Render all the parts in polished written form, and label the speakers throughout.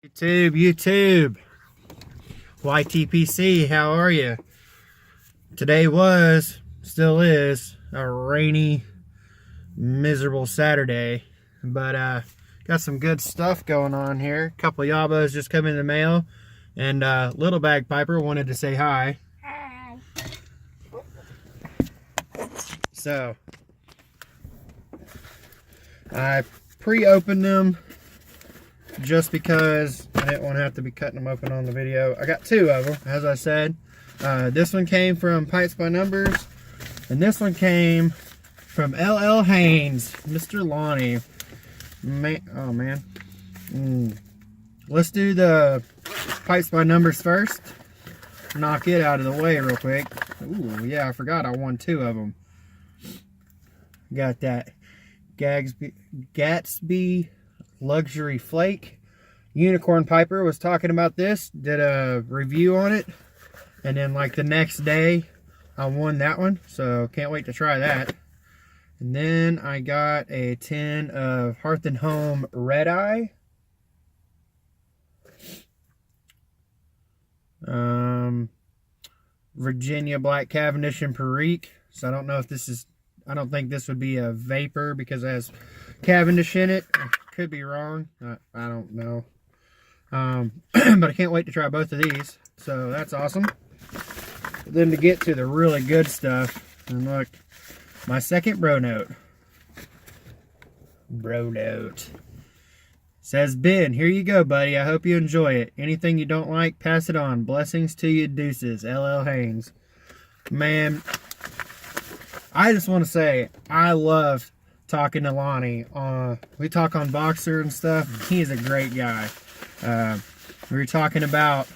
Speaker 1: YouTube, YTPC, how are you? Today still is, a rainy, miserable Saturday, but got some good stuff going on here. A couple Yabos just come in the mail, and Little Bagpiper wanted to say hi.
Speaker 2: Hi.
Speaker 1: So, I pre-opened them just because I didn't want to have to be cutting them open on the video. I got two of them, as I said. This one came from Pipes by Numbers, and this one came from LL Haynes, Mr. Lonnie. Oh man. Let's do the Pipes by Numbers first. Knock it out of the way real quick. Ooh, yeah, I forgot I won two of them. Got that Gatsby Luxury Flake. Unicorn Piper was talking about this, did a review on it, and then like the next day I won that one, so can't wait to try that. And then I got a tin of Hearth and Home Red Eye, Virginia Black Cavendish and Perique. So I don't know if this is, I don't think this would be a vapor because it has Cavendish in it. I could be wrong. I don't know. But I can't wait to try both of these. So that's awesome. But then to get to the really good stuff, and look, my second bro note. Bro note. Says, Ben, here you go, buddy. I hope you enjoy it. Anything you don't like, pass it on. Blessings to you, deuces. LL Haynes. Man, I just want to say, I love talking to Lonnie. We talk on Boxer and stuff. He is a great guy. We were talking about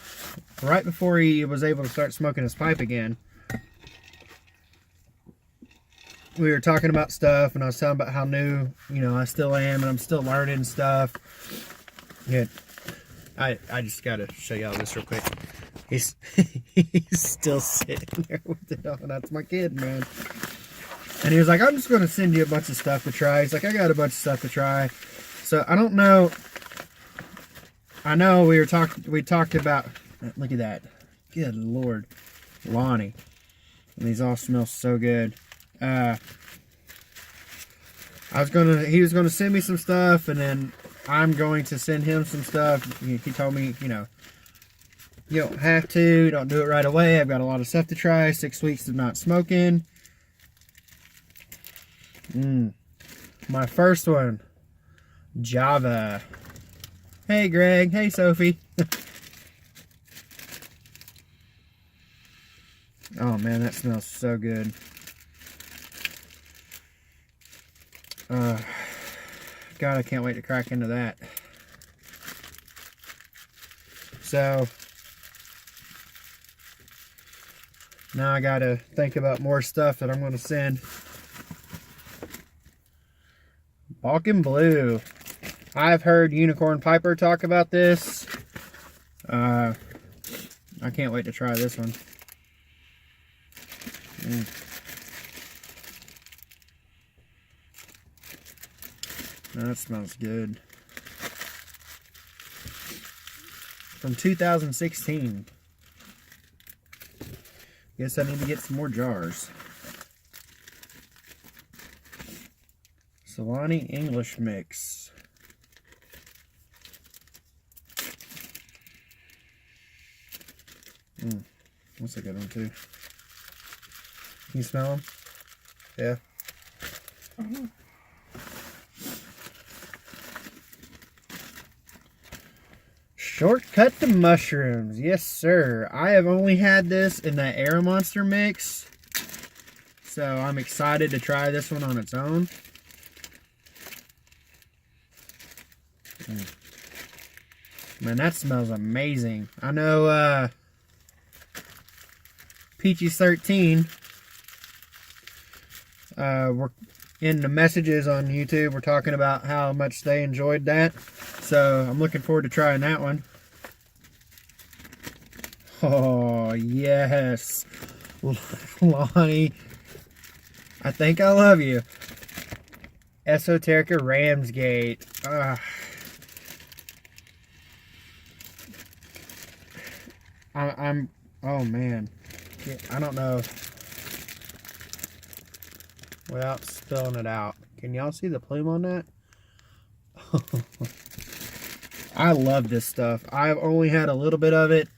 Speaker 1: right before he was able to start smoking his pipe again. We were talking about stuff, and I was telling about how new, I still am, and I'm still learning stuff. Yeah, I just gotta show y'all this real quick. He's still sitting there with it on. That's my kid, man. And he was like, I'm just going to send you a bunch of stuff to try. He's like, I got a bunch of stuff to try. So I don't know. I know we talked about, look at that. Good Lord. Lonnie. And these all smell so good. He was going to send me some stuff, and then I'm going to send him some stuff. He told me, you don't have to. Don't do it right away. I've got a lot of stuff to try. 6 weeks of not smoking. My first one, Java. Hey Greg, hey Sophie. Oh man, that smells so good. God, I can't wait to crack into that. So now I gotta think about more stuff that I'm gonna send. Balkan Blue. I've heard Unicorn Piper talk about this. I can't wait to try this one. That smells good. From 2016. Guess I need to get some more jars. Solani English Mix. That's a good one too. Can you smell them? Yeah. Shortcut to Mushrooms. Yes, sir. I have only had this in the Air Monster mix, so I'm excited to try this one on its own. Man, that smells amazing. I know Peachy's 13, we're in the messages on YouTube, we're talking about how much they enjoyed that, so I'm looking forward to trying that one. Oh yes, Lonnie, I think I love you. Esoterica Ramsgate. I'm oh man. I don't know. Without spilling it out. Can y'all see the plume on that? I love this stuff. I've only had a little bit of it.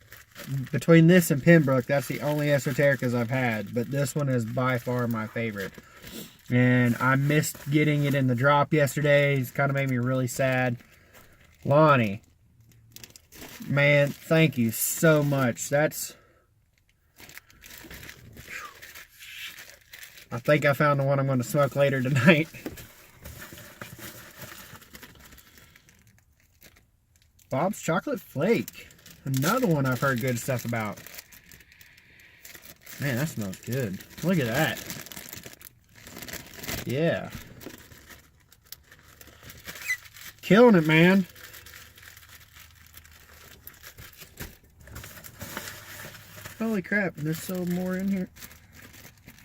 Speaker 1: Between this and Pembroke, that's the only esotericas I've had. But this one is by far my favorite. And I missed getting it in the drop yesterday. It's kind of made me really sad. Lonnie, man, thank you so much. That's... I think I found the one I'm going to smoke later tonight. Bob's Chocolate Flake. Another one I've heard good stuff about. Man, that smells good. Look at that. Yeah. Killing it, man. Holy crap, and there's still more in here.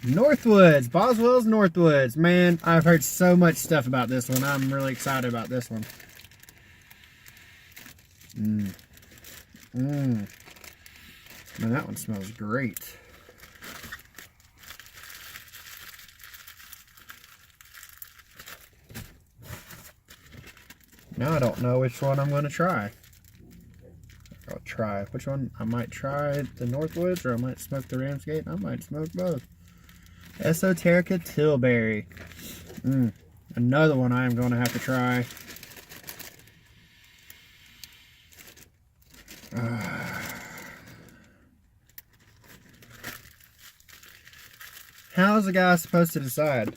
Speaker 1: Northwoods, Boswell's Northwoods. Man, I've heard so much stuff about this one. I'm really excited about this one. Man, that one smells great. Now I don't know which one I'm going to try. I'll try. Which one? I might try the Northwoods, or I might smoke the Ramsgate. I might smoke both. Esoterica Tilbury. Another one I am going to have to try. How is a guy supposed to decide?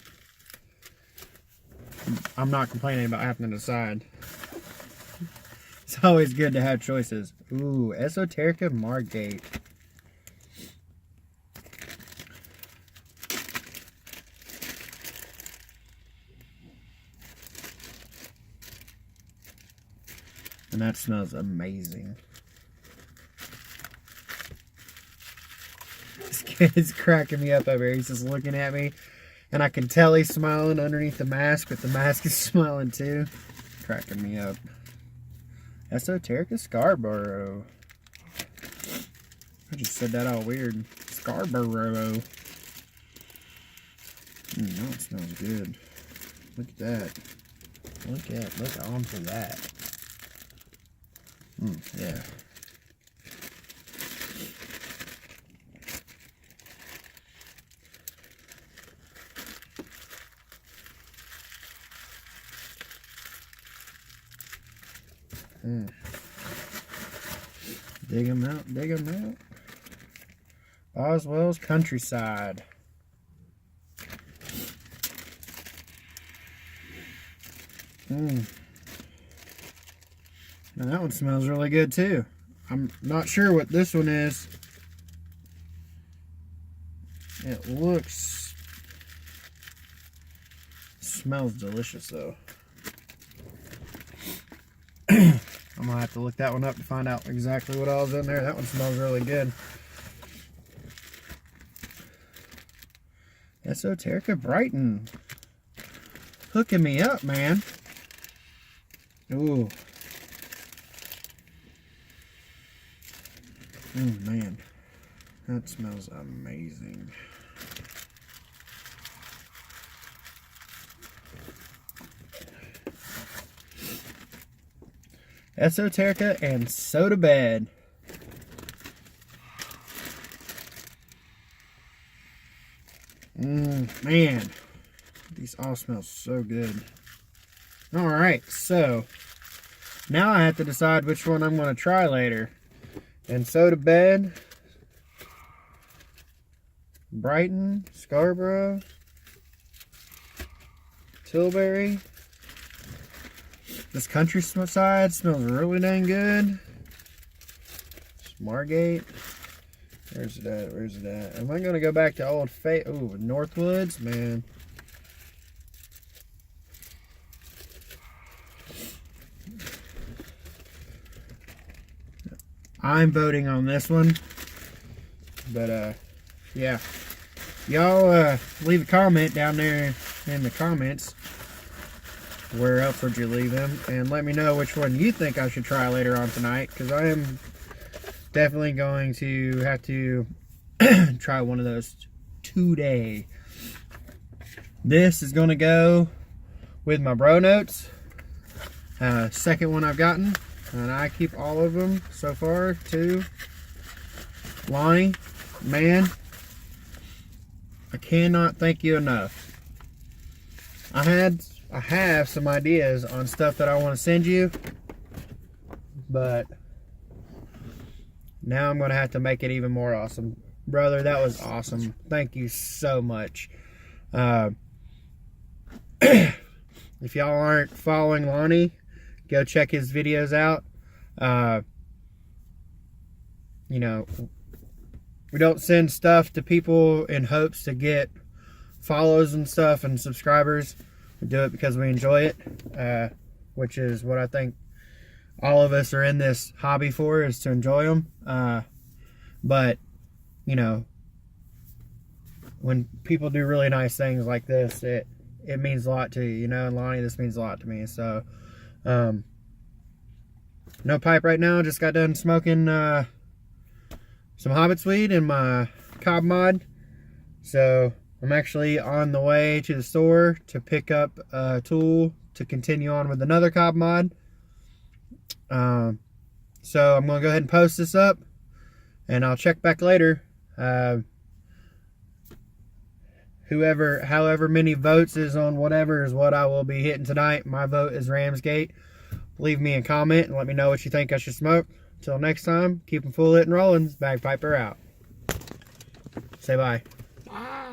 Speaker 1: I'm not complaining about having to decide. It's always good to have choices. Ooh, Esoterica Margate. And that smells amazing. This kid's cracking me up over here. He's just looking at me. And I can tell he's smiling underneath the mask, but the mask is smiling too. Cracking me up. Esoterica Scarborough. I just said that all weird. Scarborough. That smells good. Look at that. Look onto that. Yeah. Dig them out, dig them out. Boswell's Countryside. Now that one smells really good too. I'm not sure what this one is. It smells delicious though. I'm gonna have to look that one up to find out exactly what all's in there. That one smells really good. Esoterica Brighton. Hooking me up, man. Ooh. Man. That smells amazing. Esoterica and Soda Bed. Man. These all smell so good. Alright, so now I have to decide which one I'm going to try later. And Soda Bed, Brighton, Scarborough, Tilbury. This Countryside smells really dang good. Margate. Where's it at? Where's it at? Am I going to go back to Old Fate? Ooh, Northwoods, man. I'm voting on this one. But, yeah. Y'all leave a comment down there in the comments. Where else would you leave them? And let me know which one you think I should try later on tonight. Because I am definitely going to have to try one of those today. This is going to go with my bro notes. Second one I've gotten, and I keep all of them so far to Lonnie. Man, I cannot thank you enough. I have some ideas on stuff that I want to send you, but now I'm going to have to make it even more awesome. Brother, that was awesome. Thank you so much. If y'all aren't following Lonnie, go check his videos out. You know, we don't send stuff to people in hopes to get follows and stuff and subscribers. We do it because we enjoy it, which is what I think all of us are in this hobby for, is to enjoy them. But, you know, when people do really nice things like this, it means a lot to you, you know, and Lonnie, this means a lot to me. So, no pipe right now, just got done smoking some hobbit's weed in my cob mod. So I'm actually on the way to the store to pick up a tool to continue on with another cob mod. So I'm gonna go ahead and post this up, and I'll check back later. However many votes is on whatever is what I will be hitting tonight. My vote is Ramsgate. Leave me a comment and let me know what you think I should smoke. Till next time, keep them full lit and rolling. Bagpiper out. Say bye.
Speaker 2: Bye.